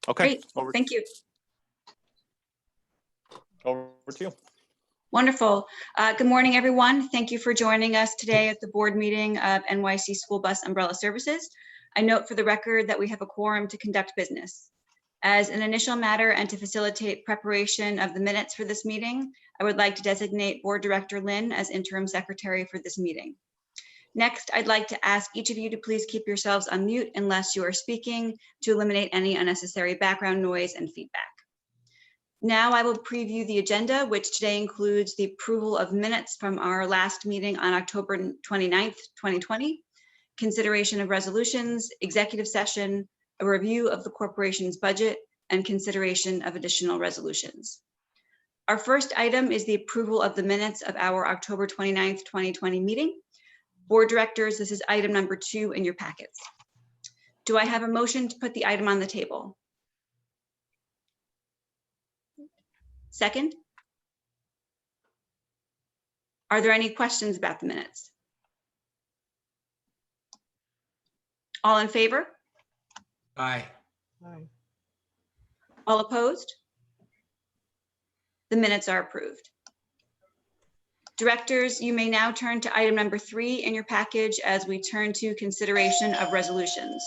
Okay. Great, thank you. Over to you. Wonderful. Good morning, everyone. Thank you for joining us today at the board meeting of NYC School Bus Umbrella Services. I note for the record that we have a quorum to conduct business. As an initial matter and to facilitate preparation of the minutes for this meeting, I would like to designate Board Director Lynn as interim secretary for this meeting. Next, I'd like to ask each of you to please keep yourselves on mute unless you are speaking to eliminate any unnecessary background noise and feedback. Now I will preview the agenda, which today includes the approval of minutes from our last meeting on October 29th, 2020, consideration of resolutions, executive session, a review of the corporation's budget, and consideration of additional resolutions. Our first item is the approval of the minutes of our October 29th, 2020 meeting. Board directors, this is item number 2 in your packets. Do I have a motion to put the item on the table? Second? Are there any questions about the minutes? All in favor? Aye. All opposed? The minutes are approved. Directors, you may now turn to item number 3 in your package as we turn to consideration of resolutions.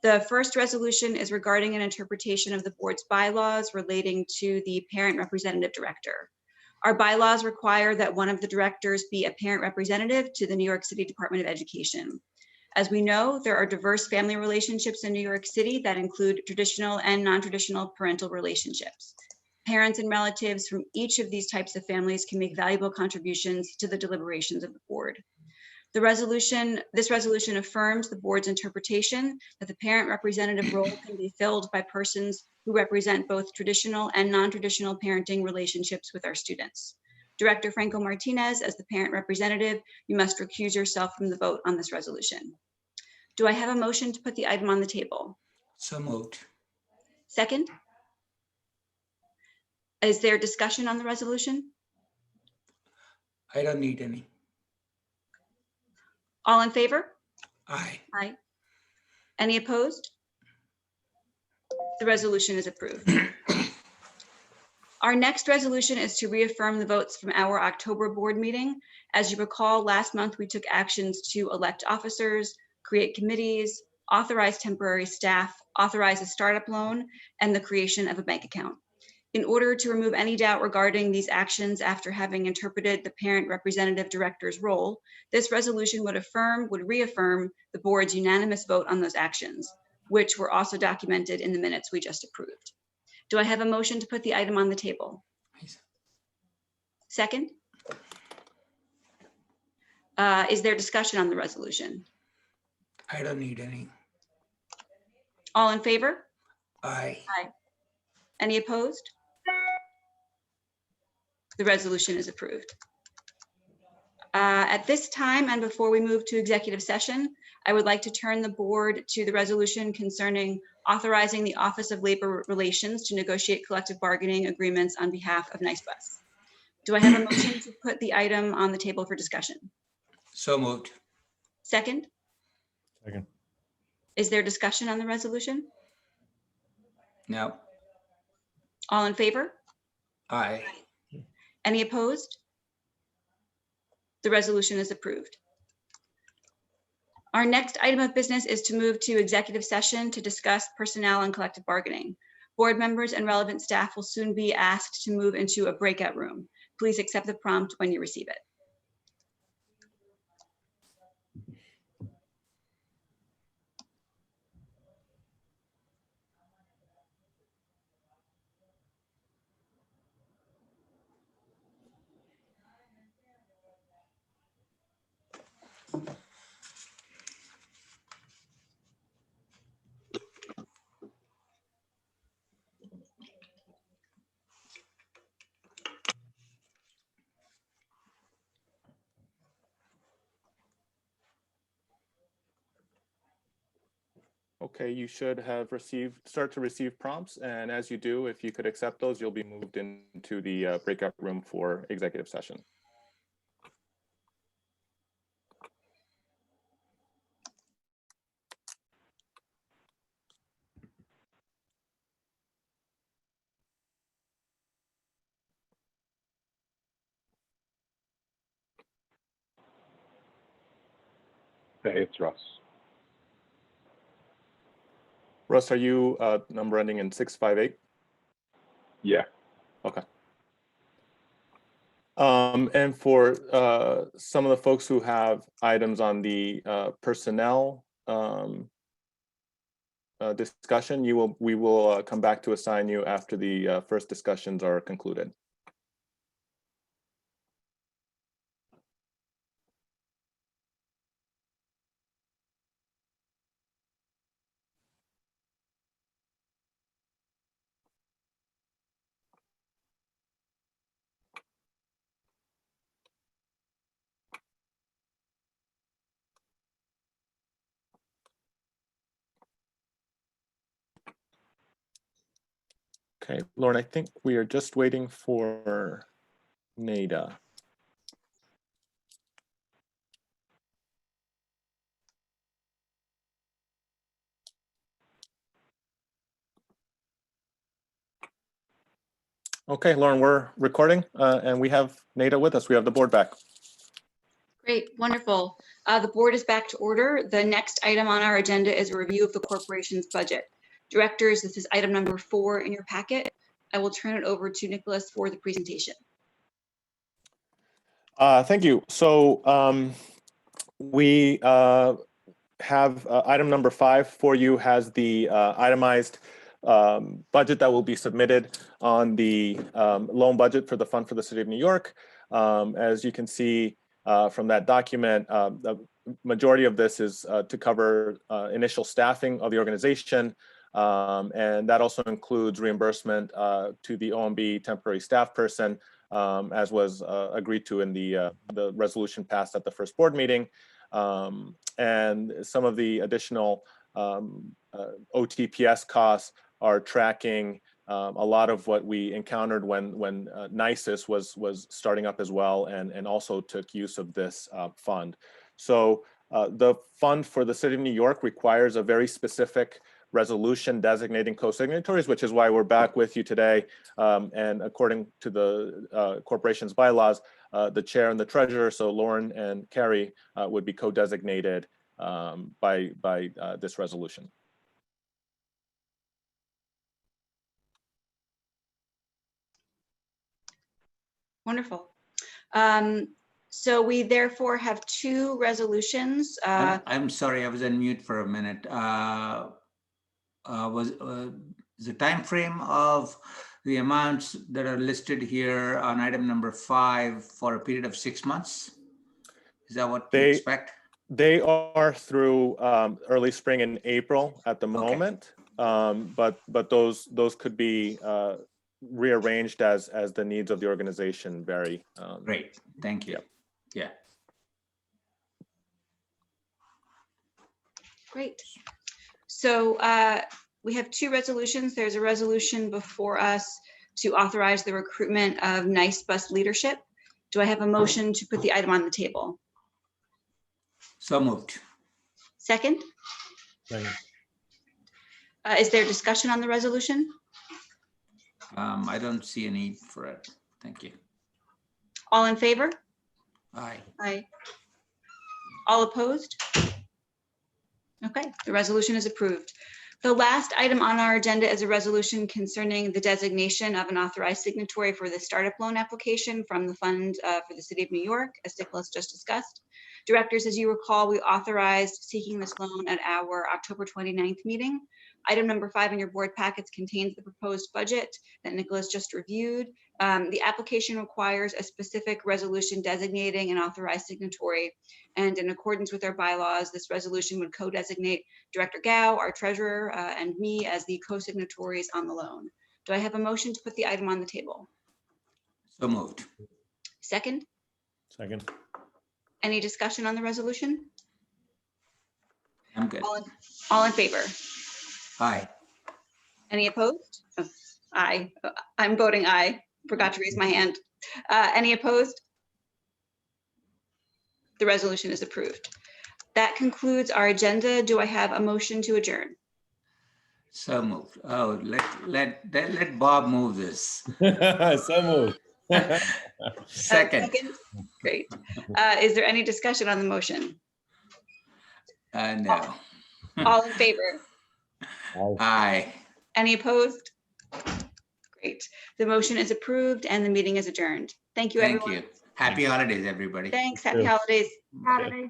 The first resolution is regarding an interpretation of the board's bylaws relating to the parent representative director. Our bylaws require that one of the directors be a parent representative to the New York City Department of Education. As we know, there are diverse family relationships in New York City that include traditional and non-traditional parental relationships. Parents and relatives from each of these types of families can make valuable contributions to the deliberations of the board. This resolution affirms the board's interpretation that the parent representative role can be filled by persons who represent both traditional and non-traditional parenting relationships with our students. Director Franco Martinez, as the parent representative, you must recuse yourself from the vote on this resolution. Do I have a motion to put the item on the table? So moved. Second? Is there discussion on the resolution? I don't need any. All in favor? Aye. Aye. Any opposed? The resolution is approved. Our next resolution is to reaffirm the votes from our October board meeting. As you recall, last month we took actions to elect officers, create committees, authorize temporary staff, authorize a startup loan, and the creation of a bank account. In order to remove any doubt regarding these actions after having interpreted the parent representative director's role, this resolution would reaffirm the board's unanimous vote on those actions, which were also documented in the minutes we just approved. Do I have a motion to put the item on the table? Second? Is there discussion on the resolution? I don't need any. All in favor? Aye. Aye. Any opposed? The resolution is approved. At this time, and before we move to executive session, I would like to turn the board to the resolution concerning authorizing the Office of Labor Relations to negotiate collective bargaining agreements on behalf of NYCSBUS. Do I have a motion to put the item on the table for discussion? So moved. Second? Second. Is there discussion on the resolution? No. All in favor? Aye. Any opposed? The resolution is approved. Our next item of business is to move to executive session to discuss personnel and collective bargaining. Board members and relevant staff will soon be asked to move into a breakout room. Please accept the prompt when you receive it. Okay, you should have start to receive prompts, and as you do, if you could accept those, you'll be moved into the breakout room for executive session. Hey, it's Russ. Russ, are you number ending in 658? Yeah. Okay. And for some of the folks who have items on the personnel discussion, we will come back to assign you after the first discussions are concluded. Okay, Lauren, I think we are just waiting for Nada. Okay, Lauren, we're recording and we have Nada with us. We have the board back. Great, wonderful. The board is back to order. The next item on our agenda is a review of the corporation's budget. Directors, this is item number 4 in your packet. I will turn it over to Nicholas for the presentation. Thank you. So we have item number 5 for you has the itemized budget that will be submitted on the loan budget for the Fund for the City of New York. As you can see from that document, the majority of this is to cover initial staffing of the organization. And that also includes reimbursement to the OMB temporary staff person, as was agreed to in the resolution passed at the first board meeting. And some of the additional OTPS costs are tracking a lot of what we encountered when NYCSBUS was starting up as well, and also took use of this fund. So the Fund for the City of New York requires a very specific resolution designating co-signatories, which is why we're back with you today. And according to the corporation's bylaws, the chair and the treasurer, so Lauren and Carrie, would be co-designated by this resolution. Wonderful. So we therefore have 2 resolutions. I'm sorry, I was on mute for a minute. Was the time frame of the amounts that are listed here on item number 5 for a period of 6 months? Is that what you expect? They are through early spring and April at the moment, but those could be rearranged as the needs of the organization vary. Great, thank you. Yeah. Great. So we have 2 resolutions. There's a resolution before us to authorize the recruitment of NYCSBUS leadership. Do I have a motion to put the item on the table? So moved. Second? Second. Is there discussion on the resolution? I don't see a need for it. Thank you. All in favor? Aye. Aye. All opposed? Okay, the resolution is approved. The last item on our agenda is a resolution concerning the designation of an authorized signatory for the startup loan application from the Fund for the City of New York, as Nicholas just discussed. Directors, as you recall, we authorized seeking this loan at our October 29th meeting. Item number 5 in your board packets contains the proposed budget that Nicholas just reviewed. The application requires a specific resolution designating an authorized signatory. And in accordance with our bylaws, this resolution would co-designate Director Gao, our treasurer, and me as the co-signatories on the loan. Do I have a motion to put the item on the table? So moved. Second? Second. Any discussion on the resolution? I'm good. All in favor? Aye. Any opposed? Oh, aye. I'm voting aye. Forgot to raise my hand. Any opposed? The resolution is approved. That concludes our agenda. Do I have a motion to adjourn? So moved. Oh, let Bob move this. So moved. Second. Great. Is there any discussion on the motion? No. All in favor? Aye. Any opposed? Great. The motion is approved and the meeting is adjourned. Thank you, Thank everyone. you. Happy holidays, everybody. Thanks. Happy you. holidays. Bye.